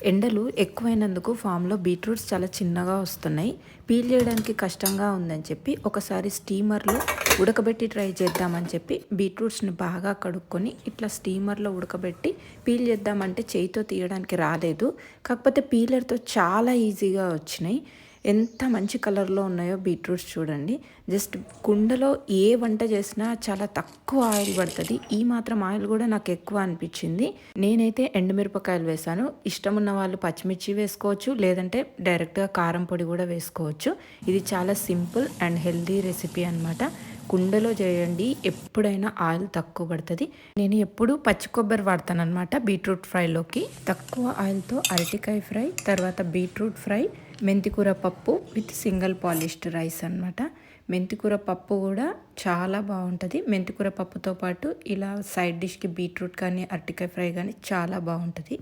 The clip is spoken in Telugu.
ఎండలు ఎక్కువైనందుకు ఫామ్లో బీట్రూట్స్ చాలా చిన్నగా వస్తున్నాయి. పీల్ చేయడానికి కష్టంగా ఉందని చెప్పి ఒకసారి స్టీమర్లో ఉడకబెట్టి ట్రై చేద్దామని చెప్పి బీట్రూట్స్ని బాగా కడుక్కొని ఇట్లా స్టీమర్లో ఉడకబెట్టి పీల్ చేద్దామంటే చేయితో తీయడానికి రాలేదు. కాకపోతే పీలర్తో చాలా ఈజీగా వచ్చినాయి. ఎంత మంచి కలర్లో ఉన్నాయో బీట్రూట్స్ చూడండి. జస్ట్ కుండలో ఏ వంట చేసినా చాలా తక్కువ ఆయిల్ పడుతుంది. ఈ మాత్రం ఆయిల్ కూడా నాకు ఎక్కువ అనిపించింది. నేనైతే ఎండుమిరపకాయలు వేసాను. ఇష్టం ఉన్న వాళ్ళు పచ్చిమిర్చి వేసుకోవచ్చు, లేదంటే డైరెక్ట్గా కారం పొడి కూడా వేసుకోవచ్చు. ఇది చాలా సింపుల్ అండ్ హెల్దీ రెసిపీ అనమాట. కుండలో చేయండి, ఎప్పుడైనా ఆయిల్ తక్కువ పడుతుంది. నేను ఎప్పుడు పచ్చి కొబ్బరి వాడతాను అనమాట బీట్రూట్ ఫ్రైలోకి. తక్కువ ఆయిల్తో అరటికాయ ఫ్రై, తర్వాత బీట్రూట్ ఫ్రై, మెంతికూర పప్పు విత్ సింగిల్ పాలిష్డ్ రైస్ అనమాట. మెంతికూర పప్పు కూడా చాలా బాగుంటుంది. మెంతికూర పప్పుతో పాటు ఇలా సైడ్ డిష్కి బీట్రూట్ కానీ అరటికాయ ఫ్రై కానీ చాలా బాగుంటుంది.